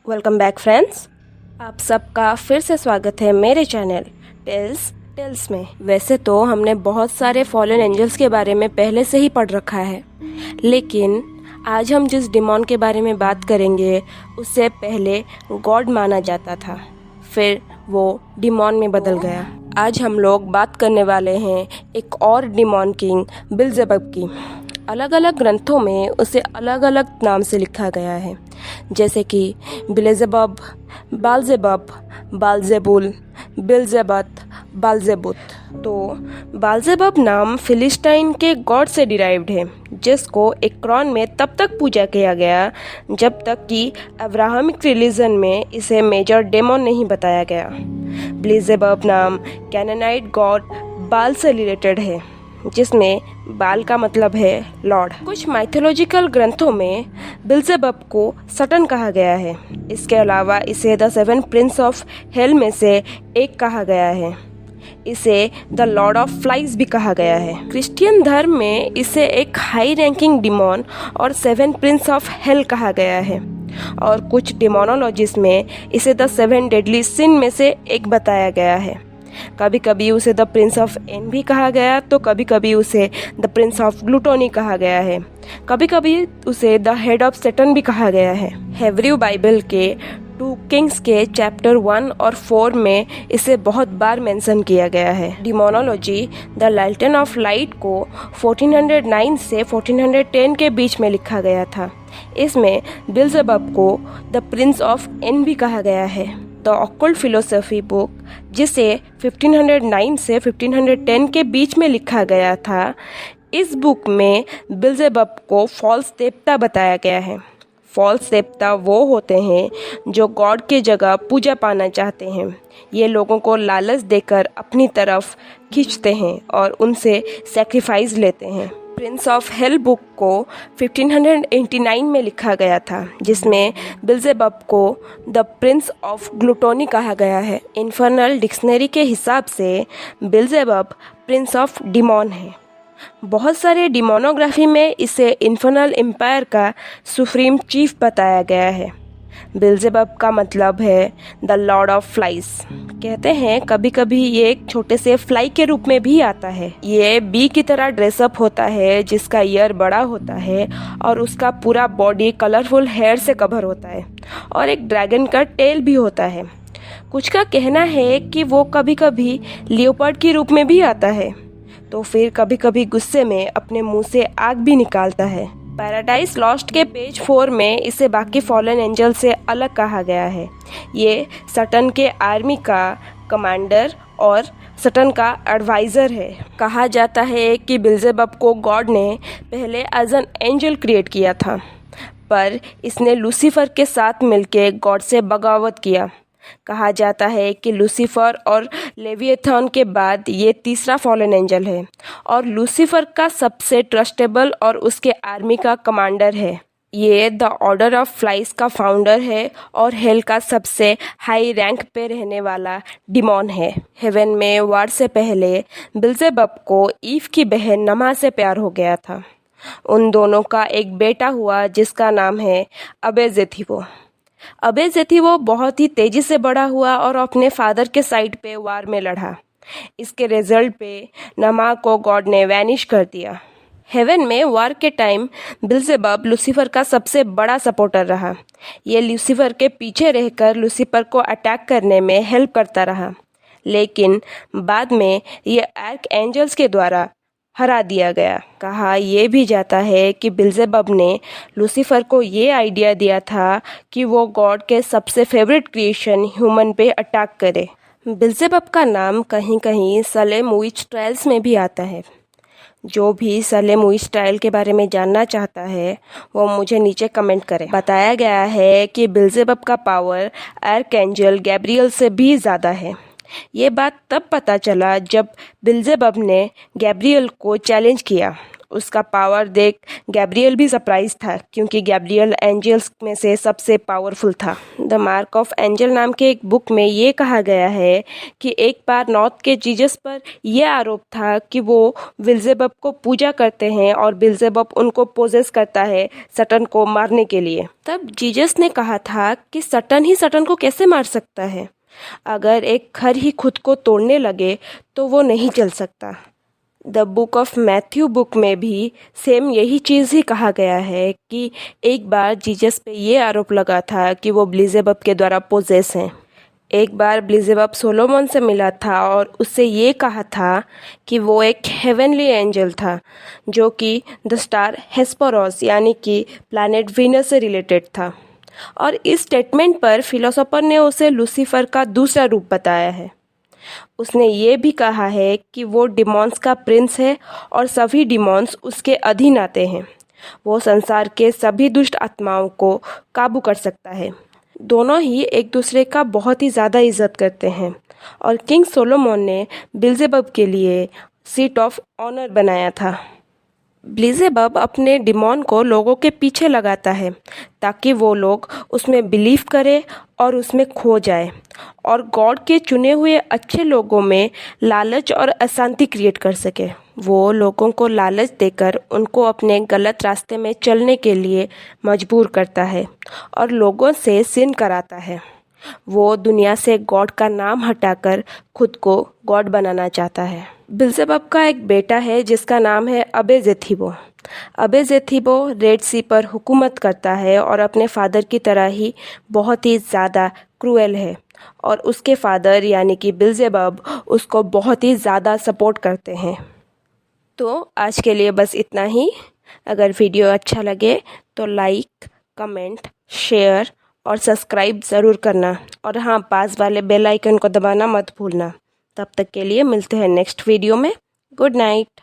Welcome back friends. आप सबका फिर से स्वागत है मेरे चैनल टेल्स में। वैसे तो हमने बहुत सारे फॉलन एंजल्स के बारे में पहले से ही पढ़ रखा है, लेकिन आज हम जिस डिमॉन के बारे में बात करेंगे उससे पहले गॉड माना जाता था, फिर वो डिमॉन में बदल गया। आज हम लोग बात करने वाले हैं एक और डिमॉन किंग बिल्जेबब की। अलग अलग ग्रंथों में उसे अलग अलग नाम से लिखा गया है, जैसे कि बिलेजेबब, बालजेबब, बालजेबुल, बिल्जेबत, बालजेबुत। तो बालजेबब नाम फिलिस्टाइन के गॉड से डिराइव्ड है, जिसको एक्रोन में तब तक पूजा किया गया जब तक कि अब्राहमिक रिलीजन में इसे मेजर डेमन नहीं बताया गया। बिलेजेबब नाम कैनानाइट गॉड बाल से रिलेटेड है, जिसमें बाल का मतलब है लॉर्ड। कुछ माइथोलॉजिकल ग्रंथों में बिल्जेबब को सटन कहा गया है। इसके अलावा इसे the seven Prince of hell में से एक कहा गया है। इसे द लॉर्ड ऑफ फ्लाइज भी कहा गया है। क्रिश्चियन धर्म में इसे एक हाई रैंकिंग डिमॉन और सेवन प्रिंस ऑफ हेल कहा गया है, और कुछ डिमोनोलॉजिस्ट में इसे द सेवन डेडली सिन में से एक बताया गया है। कभी कभी उसे द प्रिंस ऑफ एन भी कहा गया, तो कभी कभी उसे द प्रिंस ऑफ ग्लूटोनी कहा गया है। कभी कभी उसे द हेड ऑफ सैटर्न भी कहा गया है। हेब्रू बाइबल के 2 किंग्स के चैप्टर 1 और 4 में इसे बहुत बार मेंशन किया गया है। डिमोनोलॉजी द लैल्टन ऑफ लाइट को 1409 से 1410 के बीच में लिखा गया था। इसमें बिल्जेबब को द प्रिंस ऑफ एन भी कहा गया है। द ऑकल्ट फिलोसफी बुक, जिसे 1509 से 1510 के बीच में लिखा गया था, इस बुक में बिल्जेबब को फॉल्स देवता बताया गया है। फॉल्स देवता वो होते हैं जो गॉड के जगह पूजा पाना चाहते हैं। ये लोगों को लालच देकर अपनी तरफ खींचते हैं और उनसे सैक्रिफाइस लेते हैं। प्रिंस ऑफ हेल बुक को 1589 में लिखा गया था, जिसमें बिल्जेबब को द प्रिंस ऑफ ग्लूटोनी कहा गया है। इन्फर्नल डिक्शनरी के हिसाब से बिल्जेबब प्रिंस ऑफ डिमॉन है। बहुत सारे डिमोनोग्राफी में इसे इन्फर्नल एम्पायर का सुप्रीम चीफ बताया गया है। बिल्जेबब का मतलब है द लॉर्ड ऑफ फ्लाइज। कहते हैं कभी कभी ये एक छोटे से फ्लाई के रूप में भी आता है। ये बी की तरह ड्रेसअप होता है, जिसका ईयर बड़ा होता है और उसका पूरा बॉडी कलरफुल हेयर से कवर होता है, और एक ड्रैगन का टेल भी होता है। कुछ का कहना है कि वो कभी कभी लियोपर्ड के रूप में भी आता है, तो फिर कभी कभी गुस्से में अपने मुंह से आग भी निकालता है। पैराडाइज लॉस्ट के पेज 4 में इसे बाकी फॉलन एंजल से अलग कहा गया है। ये सटन के आर्मी का कमांडर और सटन का एडवाइज़र है। कहा जाता है कि बिल्जेबब को गॉड ने पहले एज एन एंजल क्रिएट किया था, पर इसने लूसीफर के साथ मिलकर गॉड से बगावत किया। कहा जाता है कि लूसीफर और लेविएथन के बाद ये तीसरा फॉलन एंजल है, और लूसीफर का सबसे ट्रस्टेबल और उसके आर्मी का कमांडर है। ये द ऑर्डर ऑफ फ्लाइज का फाउंडर है और हेल का सबसे हाई रैंक पे रहने वाला डिमॉन है। हेवन में वार से पहले बिल्जेबब को ईव की बहन नमा से प्यार हो गया था। उन दोनों का एक बेटा हुआ जिसका नाम है अबेजेथिवो। अबेजेथिवो बहुत ही तेजी से बड़ा हुआ और अपने फादर के साइड पे वार में लड़ा। इसके रिजल्ट पे नमा को गॉड ने वैनिश कर दिया। हेवन में वार के टाइम बिल्जेबब लूसीफर का सबसे बड़ा सपोर्टर रहा। ये लूसीफर के पीछे रहकर लूसीफर को अटैक करने में हेल्प करता रहा, लेकिन बाद में ये आर्क एंजल्स के द्वारा हरा दिया गया। कहा यह भी जाता है कि बिल्जेबब ने लूसीफर को ये आइडिया दिया था कि वो गॉड के सबसे फेवरेट क्रिएशन ह्यूमन पे अटैक करे। बिल्जेबब का नाम कहीं कहीं सलेम विच ट्रायल्स में भी आता है। जो भी सलेम विच ट्रायल के बारे में जानना चाहता है वो मुझे नीचे कमेंट करे। बताया गया है कि बिल्जेबब का पावर आर्कएंजल गैब्रियल से भी ज़्यादा है। ये बात तब पता चला जब बिल्जेबब ने गैब्रियल को चैलेंज किया उसका पावर देख गैब्रियल भी सरप्राइज था, क्योंकि गैब्रियल एंजल्स में से सबसे पावरफुल था। द मार्क ऑफ एंजल नाम के एक बुक में ये कहा गया है कि एक बार नॉर्थ के जीसस पर यह आरोप था कि वो बिल्जेबब को पूजा करते हैं और बिल्जेबब उनको पोजेस करता है सटन को मारने के लिए। तब जीसस ने कहा था कि सटन ही सटन को कैसे मार सकता है? अगर एक घर ही खुद को तोड़ने लगे तो वो नहीं चल सकता। The book of Matthew book में भी सेम यही चीज़ ही कहा गया है कि एक बार जीसस पे ये आरोप लगा था कि वो बिल्जेबब के द्वारा पोजेस हैं। एक बार बिल्जेबब सोलोमन से मिला था और उससे ये कहा था कि वो एक हेवनली एंजल था जो कि द स्टार हेस्पेरोस यानी कि प्लैनेट वीनस से रिलेटेड था। और इस स्टेटमेंट पर फिलोसोफर ने उसे लूसीफर का दूसरा रूप बताया है। उसने ये भी कहा है कि वो डिमॉन्स का प्रिंस है और सभी डिमॉन्स उसके अधीन आते हैं। वो संसार के सभी दुष्ट आत्माओं को काबू कर सकता है। दोनों ही एक दूसरे का बहुत ही ज़्यादा इज्जत करते हैं और किंग सोलोमन ने बिल्जेबब के लिए सीट ऑफ ऑनर बनाया था। बिल्जेबब अपने डिमॉन को लोगों के पीछे लगाता है ताकि वो लोग उसमें बिलीव करें और उसमें खो जाए और गॉड के चुने हुए अच्छे लोगों में लालच और अशांति क्रिएट कर सके। वो लोगों को लालच देकर उनको अपने गलत रास्ते में चलने के लिए मजबूर करता है और लोगों से सिन कराता है। वो दुनिया से गॉड का नाम हटाकर खुद को गॉड बनाना चाहता है। बिल्जेबब का एक बेटा है जिसका नाम है अबेजेथिबो। अबेजेथिबो रेड सी पर हुकूमत करता है और अपने फादर की तरह ही बहुत ही ज़्यादा क्रूएल है और उसके फादर यानी कि बिल्जेबब उसको बहुत ही ज़्यादा सपोर्ट करते हैं। तो आज के लिए बस इतना ही। अगर वीडियो अच्छा लगे तो लाइक, कमेंट, शेयर और सब्सक्राइब ज़रूर करना और हाँ, पास वाले बेल आइकन को दबाना मत भूलना। तब तक के लिए मिलते हैं नेक्स्ट वीडियो में। Good night.